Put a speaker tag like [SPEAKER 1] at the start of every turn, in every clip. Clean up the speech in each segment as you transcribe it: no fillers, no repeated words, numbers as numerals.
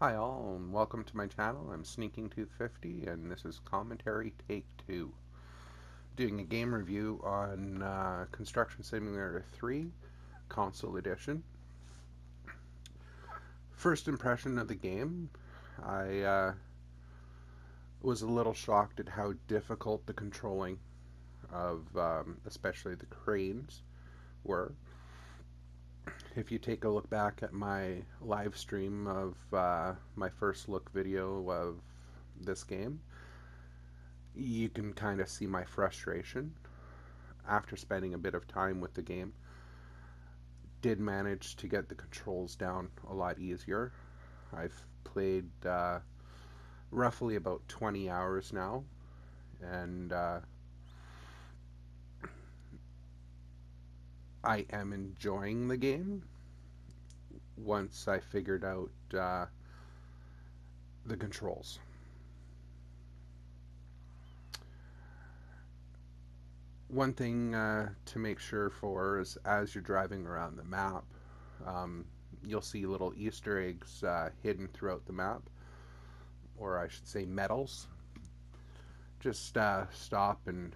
[SPEAKER 1] Hi all, and welcome to my channel. I'm Sneaking Tooth 50, and this is Commentary Take 2. Doing a game review on Construction Simulator 3, Console Edition. First impression of the game, I was a little shocked at how difficult the controlling of especially the cranes were. If you take a look back at my live stream of my first look video of this game, you can kind of see my frustration after spending a bit of time with the game. Did manage to get the controls down a lot easier. I've played roughly about 20 hours now, and I am enjoying the game once I figured out the controls. One thing to make sure for is as you're driving around the map, you'll see little Easter eggs hidden throughout the map, or I should say medals. Just stop and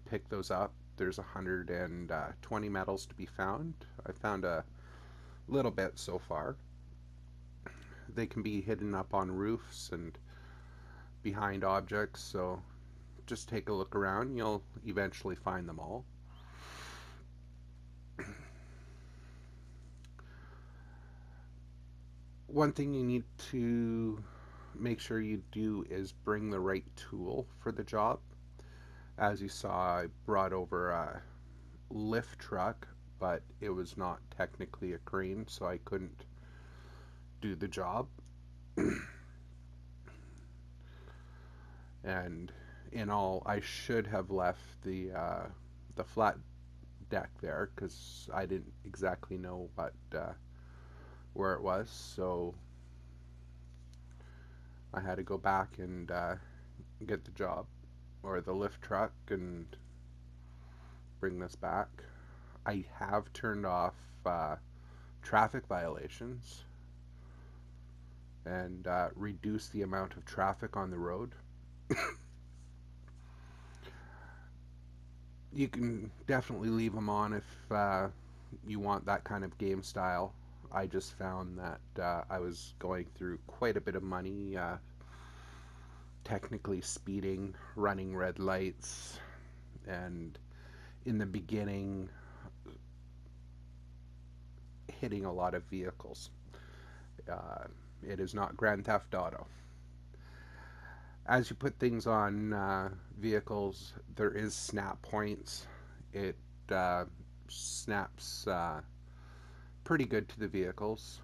[SPEAKER 1] pick those up. There's 120 medals to be found. I found a little bit so far. They can be hidden up on roofs and behind objects, so just take a look around. You'll eventually find them all. One thing you need to make sure you do is bring the right tool for the job. As you saw, I brought over a lift truck, but it was not technically a crane, so I couldn't do the job. And in all, I should have left the flat deck there because I didn't exactly know what where it was, so I had to go back and get the job or the lift truck and bring this back. I have turned off traffic violations and reduced the amount of traffic on the road. You can definitely leave them on if you want that kind of game style. I just found that I was going through quite a bit of money, technically speeding, running red lights, and in the beginning hitting a lot of vehicles. It is not Grand Theft Auto. As you put things on vehicles, there is snap points. It snaps pretty good to the vehicles.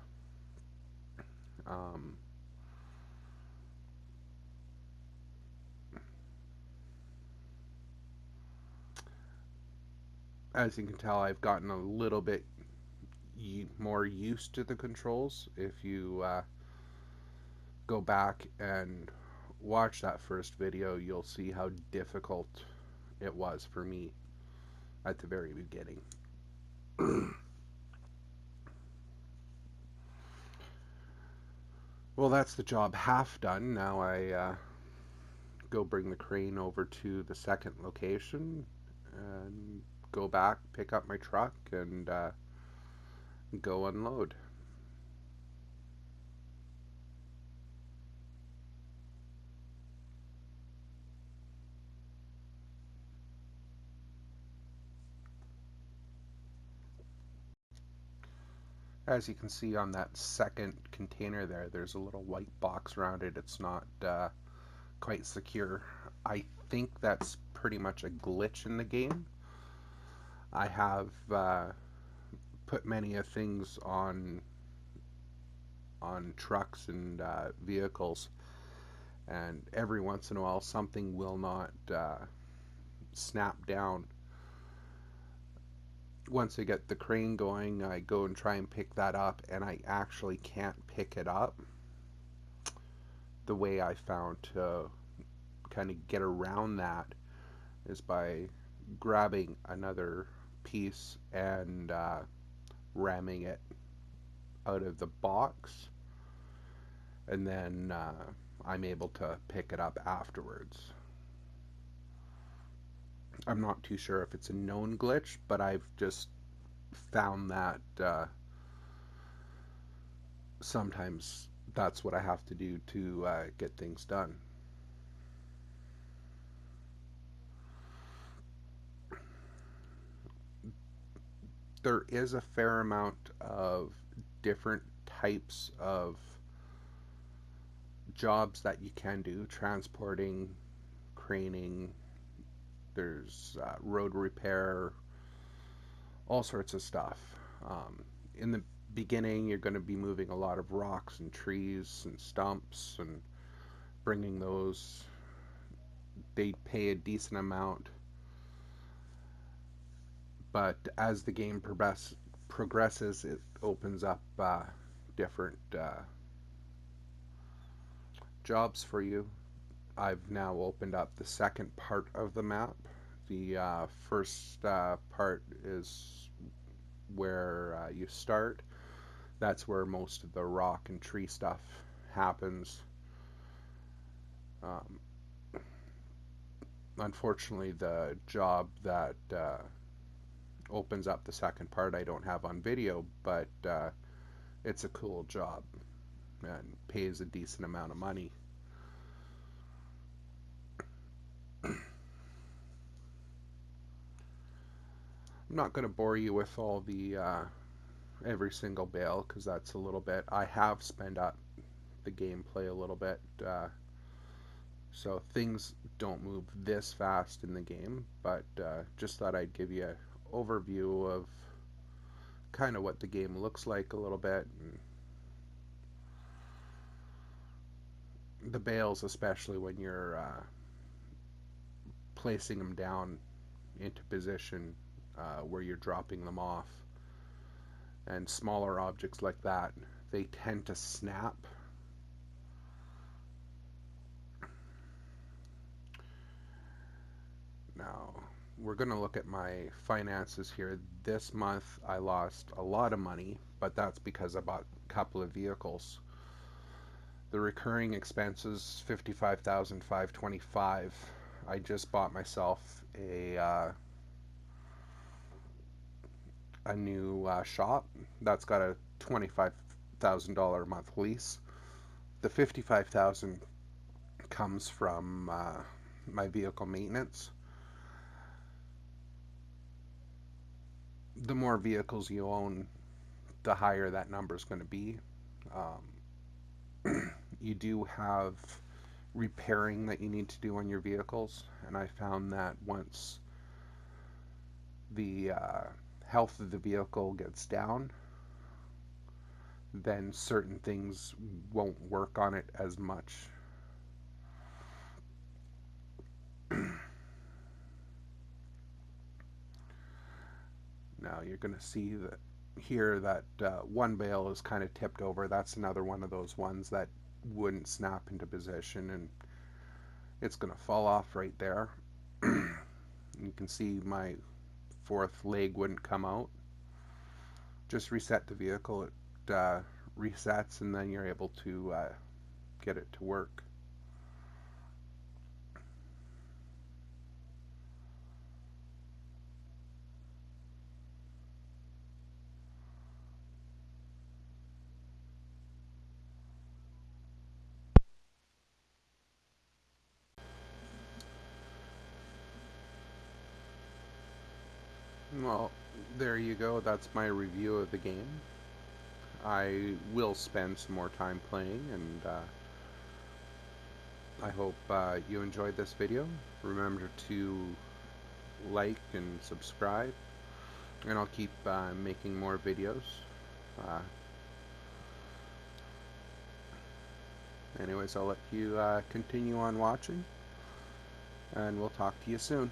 [SPEAKER 1] As you can tell, I've gotten a little bit more used to the controls. If you go back and watch that first video, you'll see how difficult it was for me at the very beginning. Well, that's the job half done. Now I go bring the crane over to the second location and go back, pick up my truck, and go unload. As you can see on that second container there, there's a little white box around it. It's not quite secure. I think that's pretty much a glitch in the game. I have put many of things on trucks and vehicles, and every once in a while something will not snap down. Once I get the crane going, I go and try and pick that up, and I actually can't pick it up. The way I found to kind of get around that is by grabbing another piece and ramming it out of the box, and then I'm able to pick it up afterwards. I'm not too sure if it's a known glitch, but I've just found that sometimes that's what I have to do to get things done. There is a fair amount of different types of jobs that you can do: transporting, craning, there's road repair, all sorts of stuff. In the beginning, you're going to be moving a lot of rocks and trees and stumps and bringing those. They pay a decent amount, but as the game progresses, it opens up different jobs for you. I've now opened up the second part of the map. The first part is where you start. That's where most of the rock and tree stuff happens. Um, Unfortunately, the job that opens up the second part I don't have on video, but it's a cool job and pays a decent amount of money. I'm not going to bore you with all the every single bale because that's a little bit. I have sped up the gameplay a little bit, so things don't move this fast in the game. But just thought I'd give you an overview of kind of what the game looks like a little bit, and the bales, especially when you're placing them down into position where you're dropping them off, and smaller objects like that, they tend to snap. Now, we're going to look at my finances here. This month I lost a lot of money, but that's because I bought a couple of vehicles. The recurring expenses, $55,525. I just bought myself a new shop that's got a $25,000 a month lease. The $55,000 comes from my vehicle maintenance. The more vehicles you own, the higher that number is going to be. You do have repairing that you need to do on your vehicles, and I found that once the health of the vehicle gets down, then certain things won't work on it as much. Now you're going to see that here that one bale is kind of tipped over. That's another one of those ones that wouldn't snap into position, and it's going to fall off right there. You can see my fourth leg wouldn't come out. Just reset the vehicle, it resets, and then you're able to get it to work. Well, there you go. That's my review of the game. I will spend some more time playing, and I hope you enjoyed this video. Remember to like and subscribe, and I'll keep making more videos. Anyways, I'll let you continue on watching, and we'll talk to you soon.